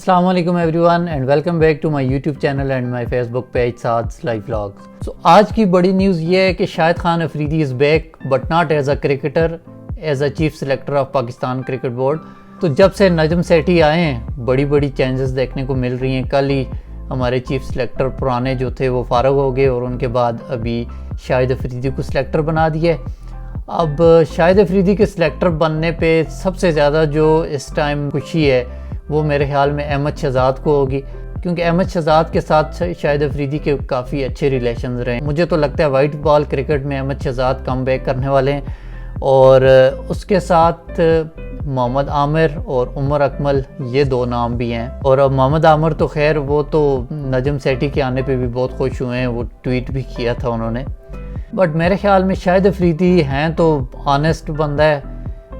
السلام علیکم everyone and welcome back to my YouTube channel and my Facebook page Saad life vlogs. آج کی بڑی news یہ ہے کہ Shahid Khan Afridi is back but not as a cricketer, as a chief selector of Pakistan cricket board. تو جب سے نجم سیٹھی آئے ہیں بڑی چینجز دیکھنے کو مل رہی ہیں. کل ہی ہمارے چیف سلیکٹر پرانے جو تھے وہ فارغ ہو گئے اور ان کے بعد ابھی شاہد افریدی کو سلیکٹر بنا دیا ہے. اب شاہد افریدی کے سلیکٹر بننے پہ سب سے زیادہ جو اس ٹائم خوشی ہے وہ میرے خیال میں احمد شہزاد کو ہوگی, کیونکہ احمد شہزاد کے ساتھ شاہد افریدی کے کافی اچھے ریلیشنز رہے ہیں. مجھے تو لگتا ہے وائٹ بال کرکٹ میں احمد شہزاد کم بیک کرنے والے ہیں, اور اس کے ساتھ محمد عامر اور عمر اکمل یہ دو نام بھی ہیں. اور اب محمد عامر تو خیر وہ تو نجم سیٹھی کے آنے پہ بھی بہت خوش ہوئے ہیں, وہ ٹویٹ بھی کیا تھا انہوں نے. بٹ میرے خیال میں شاہد افریدی ہیں تو آنیسٹ بندہ ہے,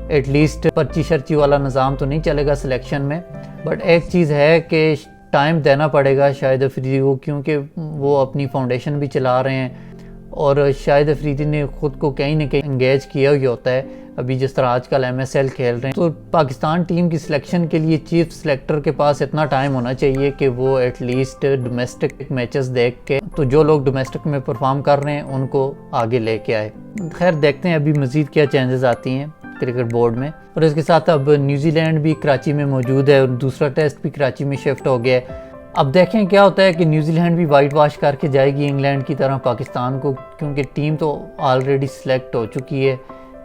ایٹ لیسٹ پرچی شرچی والا نظام تو نہیں چلے گا سلیکشن میں. بٹ ایک چیز ہے کہ ٹائم دینا پڑے گا شاہد افریدی کو, کیونکہ وہ اپنی فاؤنڈیشن بھی چلا رہے ہیں اور شاہد افریدی نے خود کو کہیں نہ کہیں انگیج کیا ہی ہوتا ہے. ابھی جس طرح آج کل MSL کھیل رہے ہیں تو پاکستان ٹیم کی سلیکشن کے لیے چیف سلیکٹر کے پاس اتنا ٹائم ہونا چاہیے کہ وہ ایٹ لیسٹ ڈومیسٹک میچز دیکھ کے تو جو لوگ ڈومیسٹک میں پرفارم کر رہے ہیں ان کو آگے لے کے آئے. خیر دیکھتے ہیں ابھی مزید کیا چینجز آتی ہیں کرکٹ بورڈ میں. اور اس کے ساتھ اب نیوزی لینڈ بھی کراچی میں موجود ہے اور دوسرا ٹیسٹ بھی کراچی میں شفٹ ہو گیا ہے. اب دیکھیں کیا ہوتا ہے کہ نیوزی لینڈ بھی وائٹ واش کر کے جائے گی انگلینڈ کی طرح پاکستان کو, کیونکہ ٹیم تو آلریڈی سلیکٹ ہو چکی ہے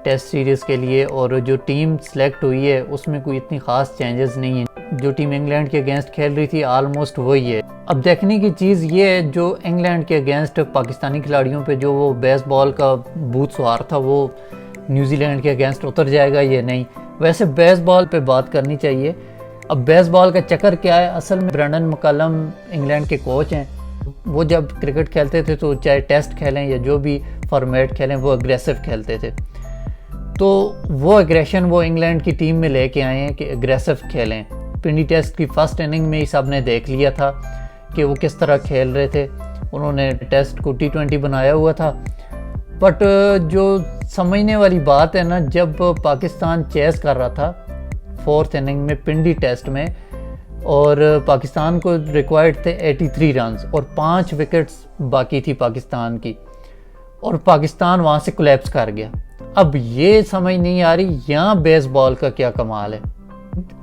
ٹیسٹ سیریز کے لیے, اور جو ٹیم سلیکٹ ہوئی ہے اس میں کوئی اتنی خاص چینجز نہیں ہیں. جو ٹیم انگلینڈ کے اگینسٹ کھیل رہی تھی آلموسٹ وہی ہے. اب دیکھنے کی چیز یہ ہے جو انگلینڈ کے اگینسٹ پاکستانی کھلاڑیوں پہ جو وہ بیس بال کا بوت سوار تھا وہ نیوزی لینڈ کے اگینسٹ اتر جائے گا یا نہیں. ویسے بیس بال پہ بات کرنی چاہیے. اب بیس بال کا چکر کیا ہے, اصل میں برینڈن مکلم انگلینڈ کے کوچ ہیں. وہ جب کرکٹ کھیلتے تھے تو چاہے ٹیسٹ کھیلیں یا جو بھی فارمیٹ کھیلیں وہ اگریسو کھیلتے تھے. تو وہ اگریشن وہ انگلینڈ کی ٹیم میں لے کے آئے ہیں کہ اگریسو کھیلیں. پنڈی ٹیسٹ کی فرسٹ اننگ میں ہی سب نے دیکھ لیا تھا کہ وہ کس طرح کھیل رہے تھے. انہوں نے ٹیسٹ کو T20 بنایا ہوا تھا. بٹ جو سمجھنے والی بات ہے نا, جب پاکستان چیز کر رہا تھا فورتھ اننگ میں پنڈی ٹیسٹ میں اور پاکستان کو ریکوائرڈ تھے 83 رنز اور 5 وکٹس باقی تھی پاکستان کی, اور پاکستان وہاں سے کولیپس کر گیا. اب یہ سمجھ نہیں آ رہی یہاں بیس بال کا کیا کمال ہے.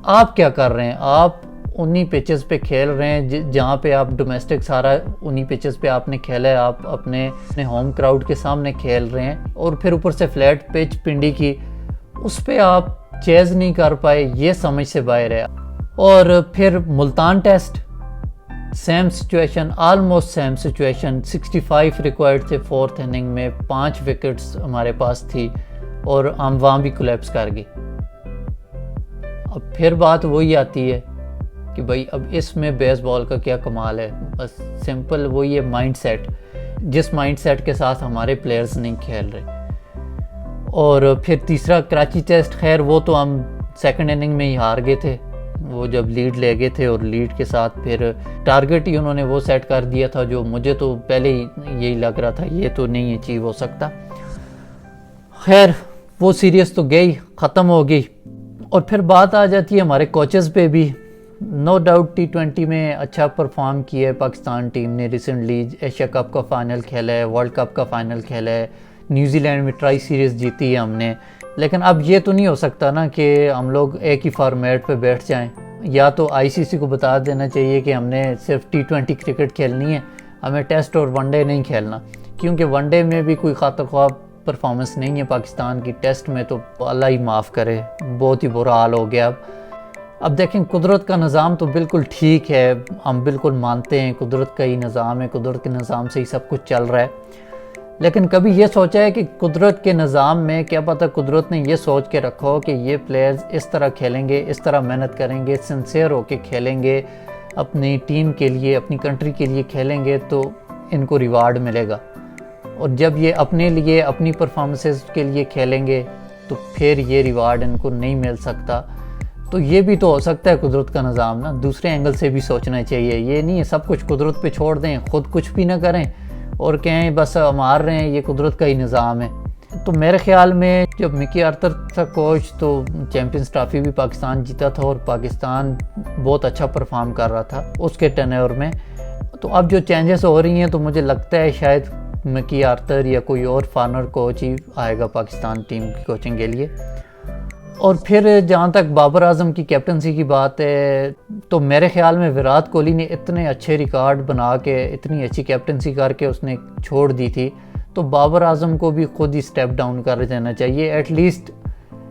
آپ کیا کر رہے ہیں, آپ انہی پچز پہ کھیل رہے ہیں جہاں پہ آپ ڈومیسٹک سارا انہی پچز پہ آپ نے کھیلا ہے, آپ اپنے ہوم کراؤڈ کے سامنے کھیل رہے ہیں, اور پھر اوپر سے فلیٹ پچ پنڈی کی اس پہ آپ چیز نہیں کر پائے, یہ سمجھ سے باہر ہے. اور پھر Multan test same situation, almost same situation, 65 required تھے فورتھ اننگ میں, 5 وکٹس ہمارے پاس تھی اور ہم وہاں بھی کولیپس کر گئے. اب پھر بات وہی آتی ہے کہ بھائی اب اس میں بیس بال کا کیا کمال ہے. بس سمپل وہی ہے مائنڈ سیٹ, جس مائنڈ سیٹ کے ساتھ ہمارے پلیئرز نہیں کھیل رہے. اور پھر تیسرا کراچی ٹیسٹ, خیر وہ تو ہم سیکنڈ اننگ میں ہی ہار گئے تھے, وہ جب لیڈ لے گئے تھے اور لیڈ کے ساتھ پھر ٹارگٹ ہی انہوں نے وہ سیٹ کر دیا تھا جو مجھے تو پہلے ہی یہی لگ رہا تھا یہ تو نہیں اچیو ہو سکتا. خیر وہ سیریز تو گئی, ختم ہو گئی. اور پھر بات آ جاتی ہے ہمارے کوچز پہ بھی. نو ڈاؤٹ T20 میں اچھا پرفارم کیا ہے پاکستان ٹیم نے. ریسنٹلی ایشیا کپ کا فائنل کھیلا ہے, ورلڈ کپ کا فائنل کھیلا ہے, نیوزی لینڈ میں ٹرائی سیریز جیتی ہے ہم نے. لیکن اب یہ تو نہیں ہو سکتا نا کہ ہم لوگ ایک ہی فارمیٹ پہ بیٹھ جائیں. یا تو ICC کو بتا دینا چاہیے کہ ہم نے صرف T20 کرکٹ کھیلنی ہے, ہمیں ٹیسٹ اور ون ڈے نہیں کھیلنا, کیونکہ ون ڈے میں بھی کوئی خاطر خواہ پرفارمنس نہیں ہے پاکستان کی. ٹیسٹ میں تو اللہ ہی معاف کرے, بہت ہی برا حال ہو گیا. اب دیکھیں قدرت کا نظام تو بالکل ٹھیک ہے, ہم بالکل مانتے ہیں قدرت کا ہی نظام ہے, قدرت کے نظام سے ہی سب کچھ چل رہا ہے. لیکن کبھی یہ سوچا ہے کہ قدرت کے نظام میں کیا پتہ قدرت نے یہ سوچ کے رکھا ہو کہ یہ پلیئرز اس طرح کھیلیں گے, اس طرح محنت کریں گے, سنسیئر ہو کے کھیلیں گے, اپنی ٹیم کے لیے اپنی کنٹری کے لیے کھیلیں گے تو ان کو ریوارڈ ملے گا. اور جب یہ اپنے لیے اپنی پرفارمنسز کے لیے کھیلیں گے تو پھر یہ ریوارڈ ان کو نہیں مل سکتا. تو یہ بھی تو ہو سکتا ہے قدرت کا نظام نا, دوسرے اینگل سے بھی سوچنا چاہیے. یہ نہیں ہے سب کچھ قدرت پہ چھوڑ دیں, خود کچھ بھی نہ کریں اور کہیں بس ہم ہار رہے ہیں, یہ قدرت کا ہی نظام ہے. تو میرے خیال میں جب مکی آرتھر تھا کوچ تو چیمپئنز ٹرافی بھی پاکستان جیتا تھا اور پاکستان بہت اچھا پرفارم کر رہا تھا اس کے ٹینیور میں. تو اب جو چینجز ہو رہی ہیں تو مجھے لگتا ہے شاید مکی آرتھر یا کوئی اور فارنر کوچ ہی آئے گا پاکستان ٹیم کی کوچنگ کے لیے. اور پھر جہاں تک بابر اعظم کی کیپٹنسی کی بات ہے تو میرے خیال میں وراٹ کوہلی نے اتنے اچھے ریکارڈ بنا کے اتنی اچھی کیپٹنسی کر کے اس نے چھوڑ دی تھی, تو بابر اعظم کو بھی خود ہی سٹیپ ڈاؤن کر دینا چاہیے. ایٹ لیسٹ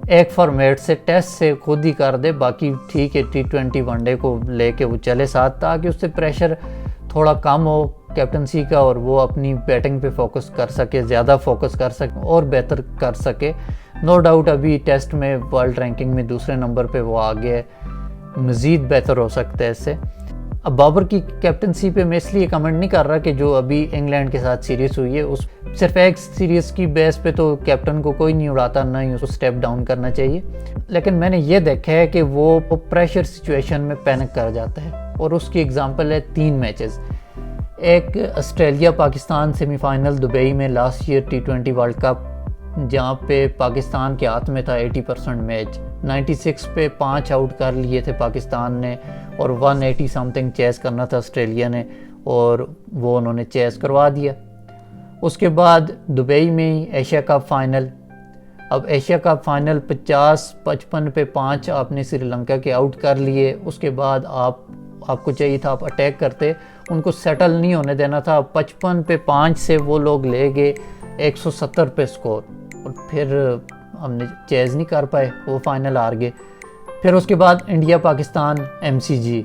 ایک فارمیٹ سے ٹیسٹ سے خود ہی کر دے, باقی ٹھیک ہے T20 ون ڈے کو لے کے وہ چلے ساتھ, تاکہ اس سے پریشر تھوڑا کم ہو کیپٹنسی کا اور وہ اپنی بیٹنگ پہ فوکس کر سکے, زیادہ فوکس کر سکے اور بہتر کر سکے. نو ڈاؤٹ ابھی ٹیسٹ میں ورلڈ رینکنگ میں دوسرے نمبر پہ وہ آگے ہے, مزید بہتر ہو سکتا ہے اس سے. اب بابر کی کیپٹنسی پہ میں اس لیے کمنٹ نہیں کر رہا کہ جو ابھی انگلینڈ کے ساتھ سیریز ہوئی ہے اس صرف ایک سیریز کی بیس پہ تو کیپٹن کو کوئی نہیں اڑاتا, نہ ہی اس کو سٹیپ ڈاؤن کرنا چاہیے. لیکن میں نے یہ دیکھا ہے کہ وہ پریشر سچویشن میں پینک کر جاتا ہے, اور اس کی ایگزامپل ہے 3 میچز. ایک Australia Pakistan semi final Dubai میں last year T20 world cup, جہاں پہ پاکستان کے ہاتھ میں تھا 80% میچ, 96 پہ 5 آؤٹ کر لیے تھے پاکستان نے اور 180 سمتھنگ چیز کرنا تھا آسٹریلیا نے, اور وہ انہوں نے چیز کروا دیا. اس کے بعد دبئی میں ہی ایشیا کپ فائنل. اب ایشیا کپ فائنل 50-55 پہ 5 آپ نے سری لنکا کے آؤٹ کر لیے. اس کے بعد آپ کو چاہیے تھا آپ اٹیک کرتے, ان کو سیٹل نہیں ہونے دینا تھا. 55 پہ 5 سے وہ لوگ لے گئے 170 پہ سکور, اور پھر ہم نے چیز نہیں کر پائے, وہ فائنل ہار گئے. پھر اس کے بعد انڈیا پاکستان MCG,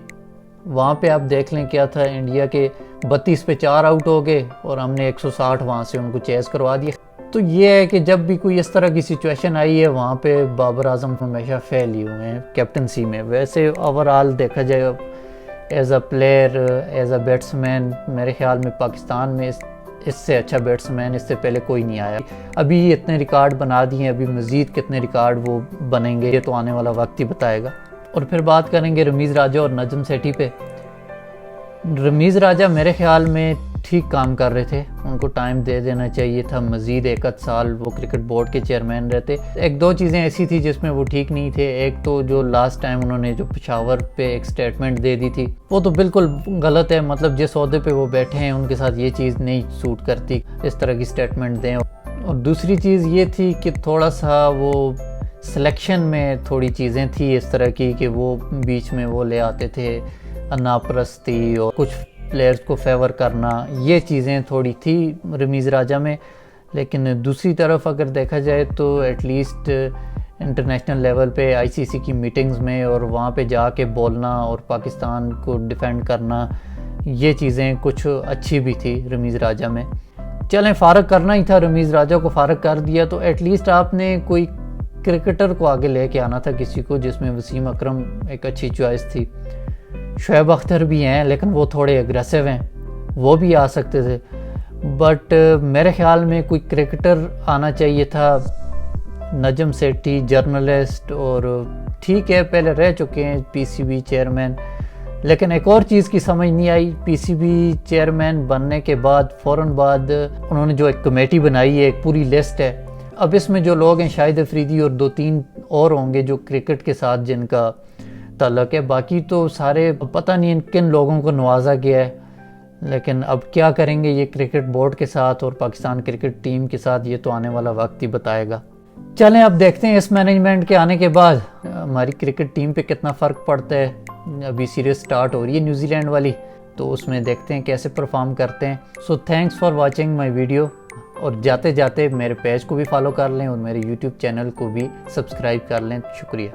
وہاں پہ آپ دیکھ لیں کیا تھا, انڈیا کے 32 پہ 4 آؤٹ ہو گئے اور ہم نے 160 وہاں سے ان کو چیز کروا دیا. تو یہ ہے کہ جب بھی کوئی اس طرح کی سچویشن آئی ہے وہاں پہ بابر اعظم ہمیشہ فیل ہی ہوئے ہیں کیپٹنسی میں. ویسے اوورآل دیکھا جائے as a player, as a batsman, میرے خیال میں پاکستان میں اس سے اچھا بیٹسمین اس سے پہلے کوئی نہیں آیا. ابھی اتنے ریکارڈ بنا دیے ہیں, ابھی مزید کتنے ریکارڈ وہ بنیں گے یہ تو آنے والا وقت ہی بتائے گا. اور پھر بات کریں گے رمیز راجہ اور نجم سیٹھی پہ. رمیز راجہ میرے خیال میں ٹھیک کام کر رہے تھے, ان کو ٹائم دے دینا چاہیے تھا مزید 1 سال وہ کرکٹ بورڈ کے چیئرمین رہتے. 1-2 چیزیں ایسی تھی جس میں وہ ٹھیک نہیں تھے. ایک تو جو لاسٹ ٹائم انہوں نے جو پشاور پہ ایک سٹیٹمنٹ دے دی تھی وہ تو بالکل غلط ہے, مطلب جس عہدے پہ وہ بیٹھے ہیں ان کے ساتھ یہ چیز نہیں سوٹ کرتی اس طرح کی سٹیٹمنٹ دیں. اور دوسری چیز یہ تھی کہ تھوڑا سا وہ سلیکشن میں تھوڑی چیزیں تھی اس طرح کی کہ وہ بیچ میں وہ لے آتے تھے ناپرستی اور کچھ پلیئرز کو فیور کرنا, یہ چیزیں تھوڑی تھی رمیز راجہ میں. لیکن دوسری طرف اگر دیکھا جائے تو ایٹ لیسٹ انٹرنیشنل لیول پہ ICC کی میٹنگز میں اور وہاں پہ جا کے بولنا اور پاکستان کو ڈیفینڈ کرنا, یہ چیزیں کچھ اچھی بھی تھی رمیز راجہ میں. چلیں فارغ کرنا ہی تھا, رمیز راجہ کو فارغ کر دیا تو ایٹ لیسٹ آپ نے کوئی کرکٹر کو آگے لے کے آنا تھا کسی کو, جس میں وسیم اکرم ایک اچھی چوائس تھی. شعیب اختر بھی ہیں لیکن وہ تھوڑے اگریسو ہیں, وہ بھی آ سکتے تھے. بٹ میرے خیال میں کوئی کرکٹر آنا چاہیے تھا. نجم سیٹھی جرنلسٹ, اور ٹھیک ہے پہلے رہ چکے ہیں PCB چیئرمین, لیکن ایک اور چیز کی سمجھ نہیں آئی. PCB چیئرمین بننے کے بعد فوراً بعد انہوں نے جو ایک کمیٹی بنائی ہے, ایک پوری لسٹ ہے. اب اس میں جو لوگ ہیں شاہد افریدی اور 2-3 اور ہوں گے جو کرکٹ کے ساتھ جن کا تعلق ہے, باقی تو سارے پتہ نہیں کن لوگوں کو نوازا گیا ہے. لیکن اب کیا کریں گے یہ کرکٹ بورڈ کے ساتھ اور پاکستان کرکٹ ٹیم کے ساتھ, یہ تو آنے والا وقت ہی بتائے گا. چلیں اب دیکھتے ہیں اس مینجمنٹ کے آنے کے بعد ہماری کرکٹ ٹیم پہ کتنا فرق پڑتا ہے. ابھی سیریز سٹارٹ ہو رہی ہے نیوزی لینڈ والی, تو اس میں دیکھتے ہیں کیسے پرفارم کرتے ہیں. So thanks for watching my video, اور جاتے جاتے میرے پیج کو بھی فالو کر لیں اور میرے YouTube چینل کو بھی سبسکرائب کر لیں. شکریہ.